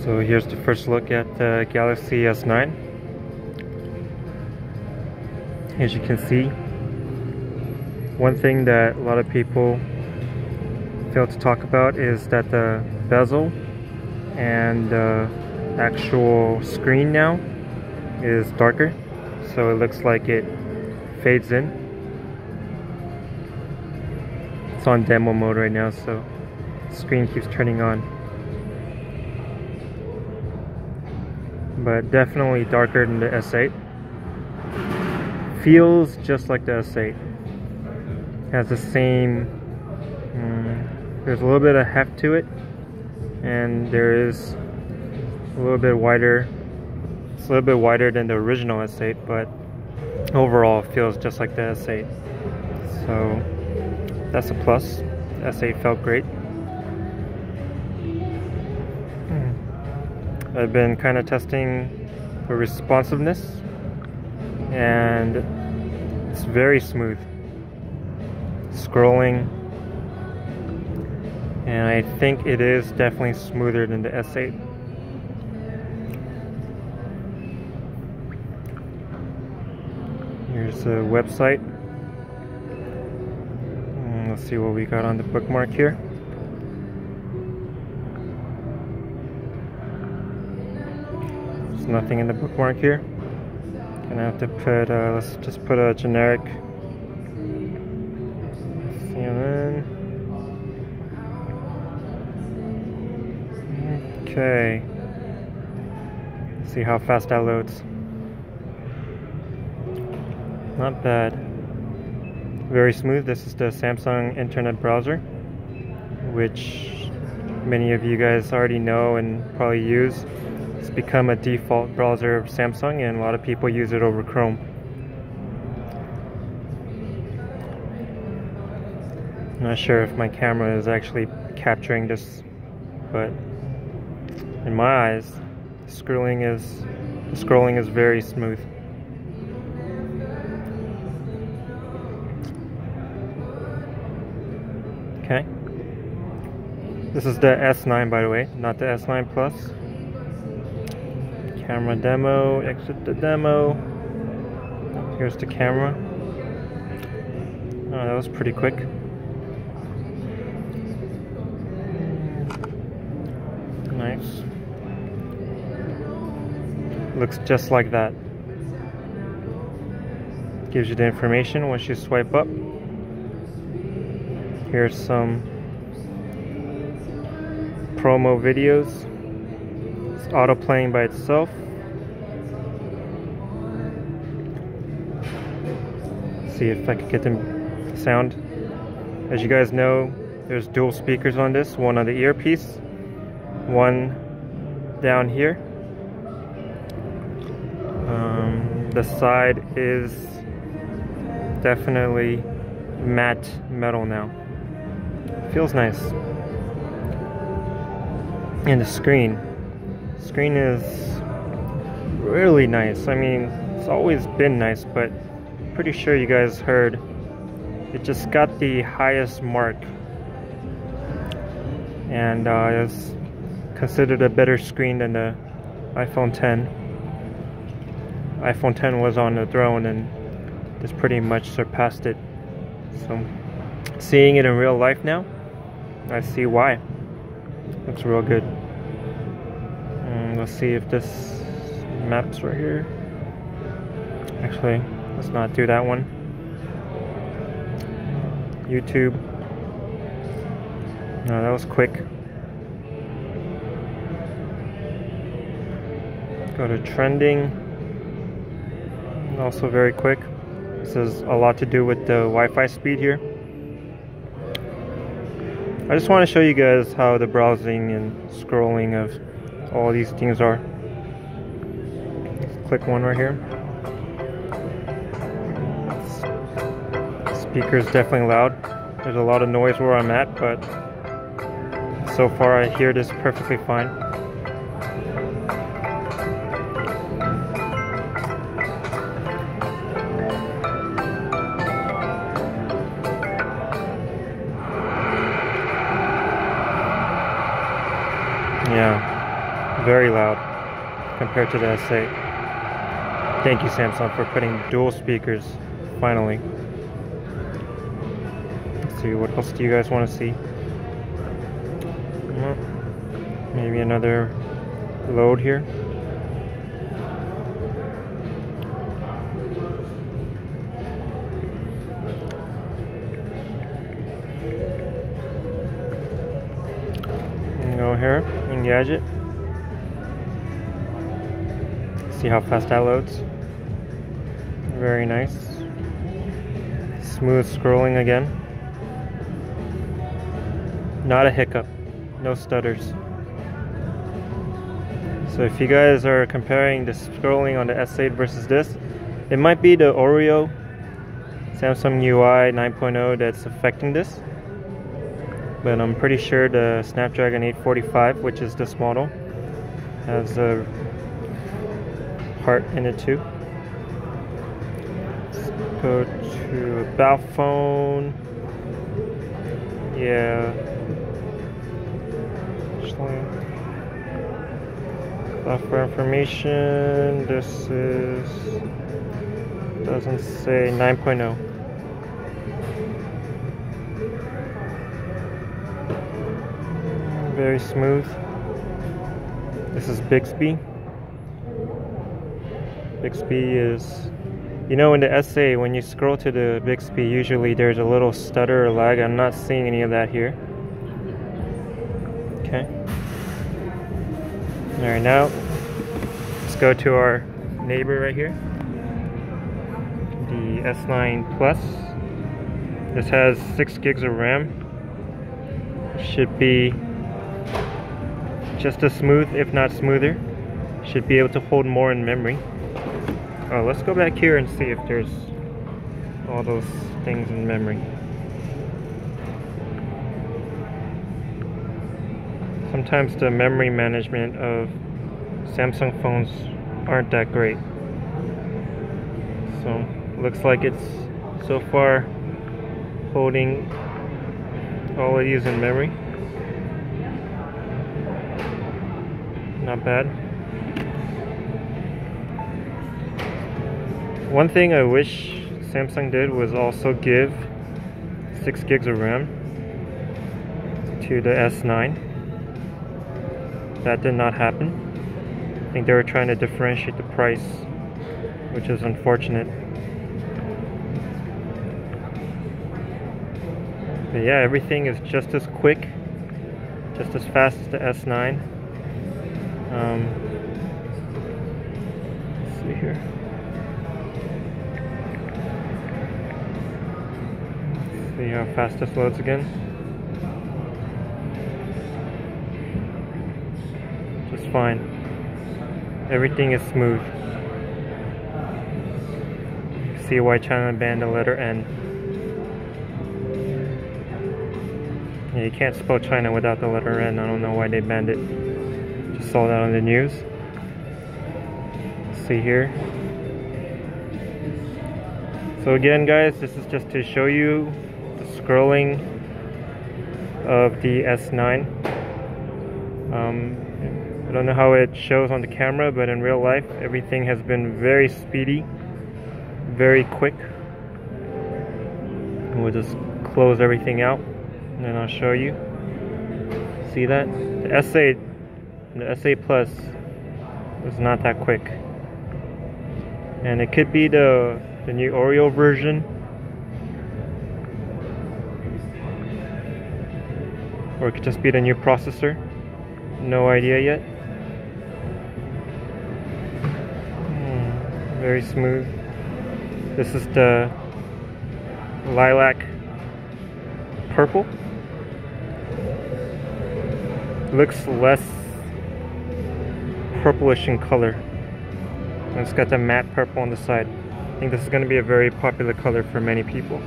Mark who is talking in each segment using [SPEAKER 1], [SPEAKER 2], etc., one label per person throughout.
[SPEAKER 1] So here's the first look at the Galaxy S9. As you can see, one thing that a lot of people fail to talk about is that the bezel and the actual screen now is darker, so it looks like it fades in. It's on demo mode right now, so the screen keeps turning on. But definitely darker than the S8. Feels just like the S8. Has the same, there's a little bit of heft to it, and there is a little bit wider. It's a little bit wider than the original S8, but overall it feels just like the S8. So that's a plus. The S8 felt great. I've been kind of testing the responsiveness, and it's very smooth. Scrolling, and I think it is definitely smoother than the S8. Here's the website. Let's see what we got on the bookmark here. There's nothing in the bookmark here. Gonna have to put, let's just put a generic CNN. Okay. Let's see how fast that loads. Not bad. Very smooth. This is the Samsung Internet Browser, which many of you guys already know and probably use. It's become a default browser of Samsung, and a lot of people use it over Chrome. I'm not sure if my camera is actually capturing this, but in my eyes, the scrolling is very smooth. Okay. This is the S9, by the way, not the S9 Plus. Camera demo, exit the demo. Here's the camera. Oh, that was pretty quick. Nice. Looks just like that. Gives you the information once you swipe up. Here's some promo videos. It's auto playing by itself. See if I can get the sound. As you guys know, there's dual speakers on this, one on the earpiece, one down here. The side is definitely matte metal now. Feels nice. And the screen is really nice. I mean, it's always been nice, but pretty sure you guys heard it just got the highest mark, and it's considered a better screen than the iPhone 10. iPhone 10 was on the throne, and this pretty much surpassed it. So seeing it in real life now, I see why. Looks real good. Let's see if this maps right here. Actually, let's not do that one. YouTube. No, that was quick. Go to trending. Also very quick. This has a lot to do with the Wi-Fi speed here. I just want to show you guys how the browsing and scrolling of all these things are. Let's click one right here. Speaker is definitely loud. There's a lot of noise where I'm at, but so far I hear this perfectly fine. Yeah, Very loud compared to the S8. Thank you, Samsung, for putting dual speakers, finally. Let's see, what else do you guys want to see? Maybe another load here. Go here, Engadget. See how fast that loads. Very nice. Smooth scrolling again. Not a hiccup. No stutters. So if you guys are comparing the scrolling on the S8 versus this, it might be the Oreo Samsung UI 9.0 that's affecting this. But I'm pretty sure the Snapdragon 845, which is this model, has a part in it too. Let's go to About Phone. Yeah. Software information. This is, doesn't say 9.0. Very smooth. This is Bixby. Bixby is, you know, in the SA, when you scroll to the Bixby, usually there's a little stutter or lag. I'm not seeing any of that here. Okay. Alright, now let's go to our neighbor right here, the S9 Plus. This has 6 gigs of RAM. Should be just as smooth, if not smoother. Should be able to hold more in memory. Let's go back here and see if there's all those things in memory. Sometimes the memory management of Samsung phones aren't that great. So looks like it's so far holding all of these in memory. Not bad. One thing I wish Samsung did was also give 6 gigs of RAM to the S9. That did not happen. I think they were trying to differentiate the price, which is unfortunate. But yeah, everything is just as quick, just as fast as the S9. Let's see here. Let's see how fast this loads again. Just fine. Everything is smooth. See why China banned the letter N. Yeah, you can't spell China without the letter N. I don't know why they banned it. Just saw that on the news. Let's see here. So again, guys, this is just to show you the scrolling of the S9. I don't know how it shows on the camera, but in real life, everything has been very speedy, very quick. And we'll just close everything out, and then I'll show you. See that? The S8 Plus is not that quick. And it could be the new Oreo version, or it could just be the new processor. No idea yet. Very smooth. This is the lilac purple. Looks less purplish in color. And it's got the matte purple on the side. I think this is going to be a very popular color for many people.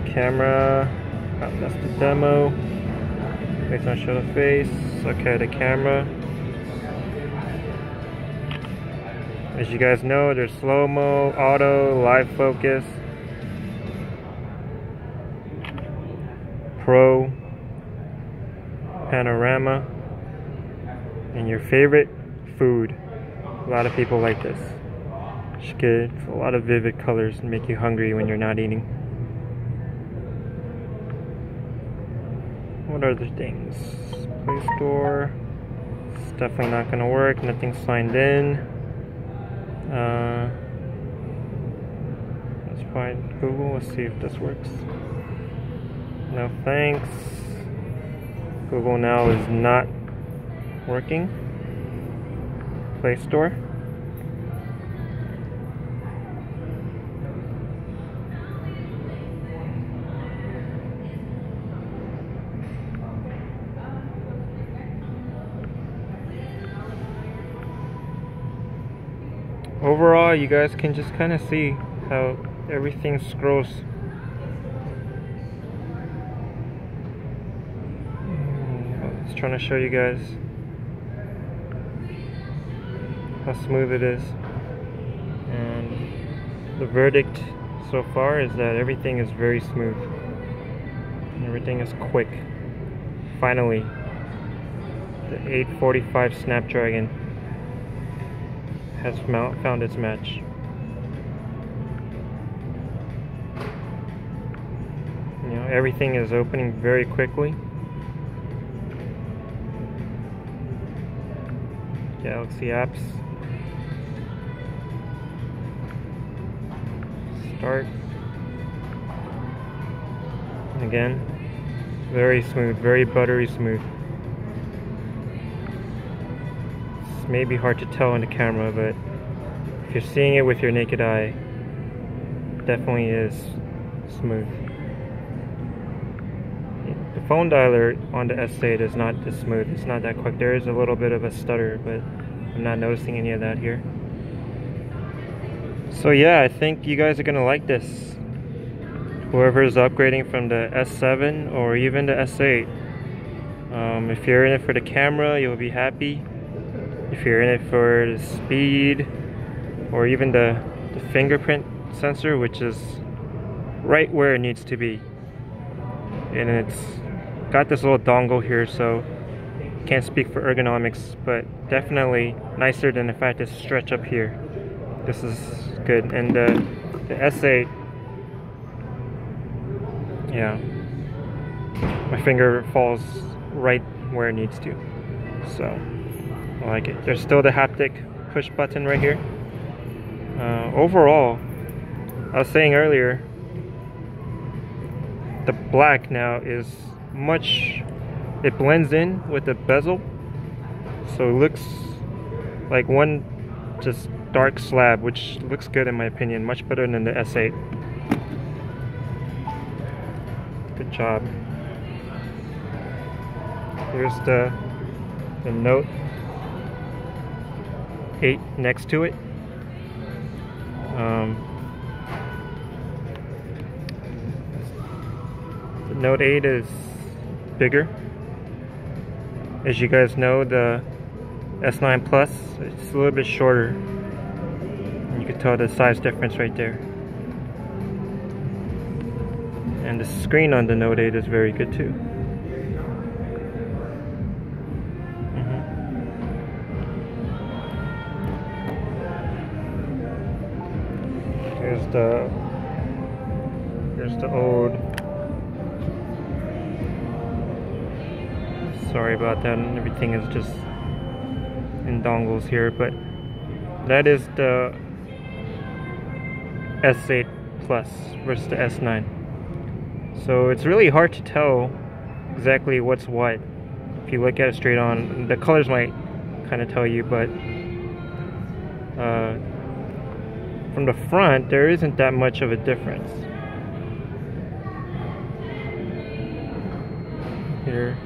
[SPEAKER 1] Camera, that's the demo. Please don't show the face. Okay, the camera. As you guys know, there's slow-mo, auto, live focus. Pro, Panorama, and your favorite food. A lot of people like this. You should get a lot of vivid colors and make you hungry when you're not eating. What other things? Play Store. It's definitely not going to work. Nothing signed in. Let's find Google. Let's see if this works. No thanks. Google Now is not working. Play Store. Overall, you guys can just kind of see how everything scrolls. I was trying to show you guys how smooth it is, and the verdict so far is that everything is very smooth. Everything is quick. Finally, the 845 Snapdragon has found its match. You know, everything is opening very quickly. Galaxy apps. Start. Again, very smooth, very buttery smooth. It's maybe hard to tell on the camera, but if you're seeing it with your naked eye, it definitely is smooth. The phone dialer on the S8 is not this smooth. It's not that quick. There is a little bit of a stutter, but I'm not noticing any of that here. So yeah, I think you guys are gonna like this. Whoever is upgrading from the S7 or even the S8. If you're in it for the camera, you'll be happy. If you're in it for the speed or even the fingerprint sensor, which is right where it needs to be. And it's got this little dongle here, so can't speak for ergonomics, but definitely nicer than if I had to stretch up here. This is good. And the S8, yeah, my finger falls right where it needs to, so I like it. There's still the haptic push button right here. Overall, I was saying earlier, the black now is it blends in with the bezel, so it looks like one just dark slab, which looks good in my opinion, much better than the S8. Good job. Here's the Note 8 next to it. The Note 8 is bigger. As you guys know, the S9 Plus, it's a little bit shorter. And you can tell the size difference right there. And the screen on the Note 8 is very good too. Here's the old. Sorry about that. Everything is just in dongles here, but that is the S8 Plus versus the S9. So it's really hard to tell exactly what's what. If you look at it straight on, the colors might kind of tell you, but from the front, there isn't that much of a difference. Here,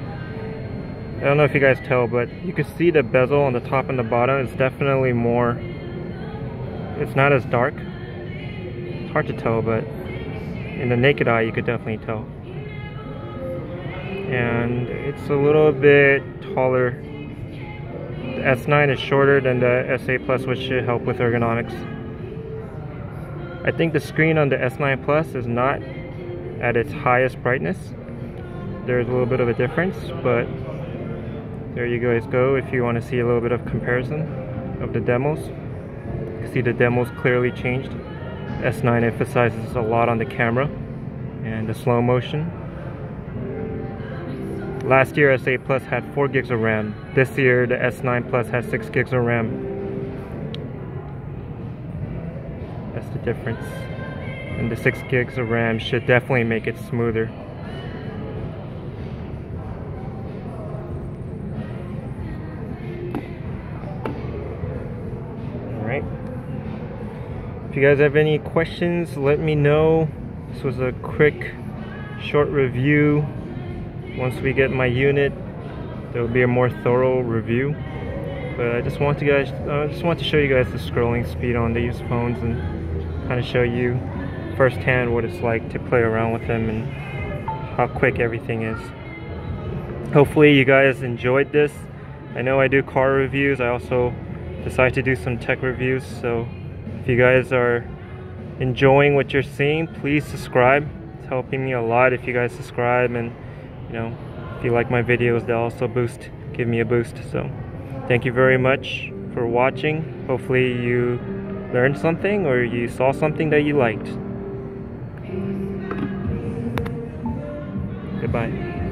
[SPEAKER 1] I don't know if you guys tell, but you can see the bezel on the top and the bottom. It's definitely more, it's not as dark. It's hard to tell, but in the naked eye, you could definitely tell. And it's a little bit taller. The S9 is shorter than the S8 Plus, which should help with ergonomics. I think the screen on the S9 Plus is not at its highest brightness, there's a little bit of a difference, but there you guys go if you want to see a little bit of comparison of the demos. You can see the demos clearly changed. S9 emphasizes a lot on the camera and the slow motion. Last year S8 Plus had 4 gigs of RAM. This year the S9 Plus has 6 gigs of RAM. That's the difference. And the 6 gigs of RAM should definitely make it smoother. Alright. If you guys have any questions, let me know. This was a quick, short review. Once we get my unit, there will be a more thorough review. But I just want to show you guys the scrolling speed on these phones and kind of show you firsthand what it's like to play around with them and how quick everything is. Hopefully you guys enjoyed this. I know I do car reviews. I also decide to do some tech reviews. So if you guys are enjoying what you're seeing, please subscribe. It's helping me a lot if you guys subscribe, and you know, if you like my videos, they'll also give me a boost. So thank you very much for watching. Hopefully you learned something or you saw something that you liked. Goodbye.